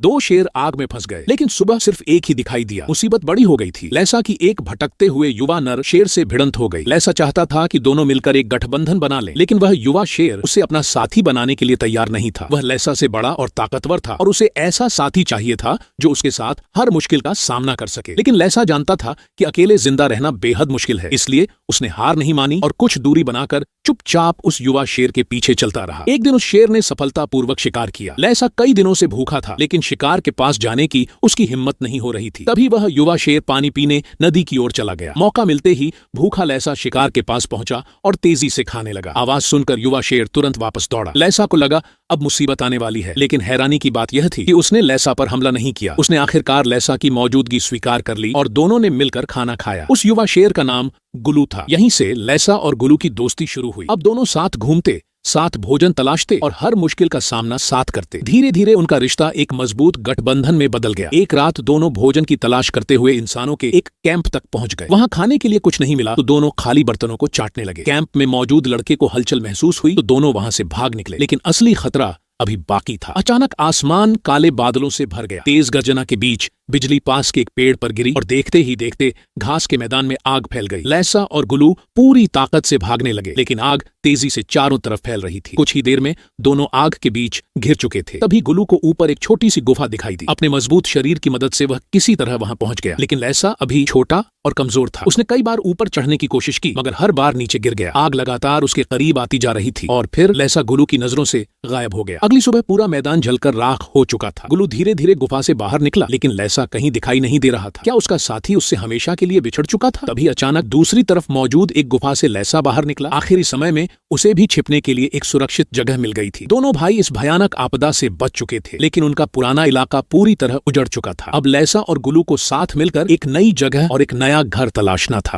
दो शेर आग में फंस गए, लेकिन सुबह सिर्फ एक ही दिखाई दिया। मुसीबत बड़ी हो गई थी। लैसा की एक भटकते हुए युवा नर शेर से भिड़ंत हो गई। लैसा चाहता था कि दोनों मिलकर एक गठबंधन बना लें, लेकिन वह युवा शेर उसे अपना साथी बनाने के लिए तैयार नहीं था। वह लैसा से बड़ा और ताकतवर था और उसे ऐसा साथी चाहिए था जो उसके साथ हर मुश्किल का सामना कर सके। लेकिन लैसा जानता था कि अकेले जिंदा रहना बेहद मुश्किल है, इसलिए उसने हार नहीं मानी और कुछ दूरी बनाकर चुपचाप उस युवा शेर के पीछे चलता रहा। एक दिन उस शेर ने सफलतापूर्वक शिकार किया। लैसा कई दिनों से भूखा था, लेकिन शिकार के पास जाने की उसकी हिम्मत नहीं हो रही थी। तभी वह युवा शेर पानी पीने नदी की ओर चला गया। मौका मिलते ही भूखा लैसा शिकार के पास पहुंचा और तेजी से खाने लगा। आवाज सुनकर युवा शेर तुरंत वापस दौड़ा। लैसा को लगा अब मुसीबत आने वाली है, लेकिन हैरानी की बात यह थी कि उसने लैसा पर हमला नहीं किया। उसने आखिरकार लैसा की मौजूदगी स्वीकार कर ली और दोनों ने मिलकर खाना खाया। उस युवा शेर का नाम गुलू था। यहीं से लैसा और गुलू की दोस्ती शुरू हुई। अब दोनों साथ घूमते, साथ भोजन तलाशते और हर मुश्किल का सामना साथ करते। धीरे धीरे उनका रिश्ता एक मजबूत गठबंधन में बदल गया। एक रात दोनों भोजन की तलाश करते हुए इंसानों के एक कैंप तक पहुंच गए। वहां खाने के लिए कुछ नहीं मिला तो दोनों खाली बर्तनों को चाटने लगे। कैंप में मौजूद लड़के को हलचल महसूस हुई तो दोनों वहां से भाग निकले, लेकिन असली खतरा अभी बाकी था। अचानक आसमान काले बादलों से भर गया। तेज गर्जना के बीच बिजली पास के एक पेड़ पर गिरी और देखते ही देखते घास के मैदान में आग फैल गई। लैसा और गुलू पूरी ताकत से भागने लगे, लेकिन आग तेजी से चारों तरफ फैल रही थी। कुछ ही देर में दोनों आग के बीच घिर चुके थे। तभी गुलू को ऊपर एक छोटी सी गुफा दिखाई दी। अपने मजबूत शरीर की मदद से वह किसी तरह वहां पहुंच गया, लेकिन लैसा अभी छोटा और कमजोर था। उसने कई बार ऊपर चढ़ने की कोशिश की, मगर हर बार नीचे गिर गया। आग लगातार उसके करीब आती जा रही थी और फिर लैसा गुलू की नजरों से गायब हो गया। अगली सुबह पूरा मैदान जलकर राख हो चुका था। गुलू धीरे धीरे गुफा से बाहर निकला, लेकिन लैसा कहीं दिखाई नहीं दे रहा था। क्या उसका साथी उससे हमेशा के लिए बिछड़ चुका था? तभी अचानक दूसरी तरफ मौजूद एक गुफा से लैसा बाहर निकला। आखिरी समय में उसे भी छिपने के लिए एक सुरक्षित जगह मिल गई थी। दोनों भाई इस भयानक आपदा से बच चुके थे, लेकिन उनका पुराना इलाका पूरी तरह उजड़ चुका था। अब लैसा और गुलू को साथ मिलकर एक नई जगह और एक नया घर तलाशना था।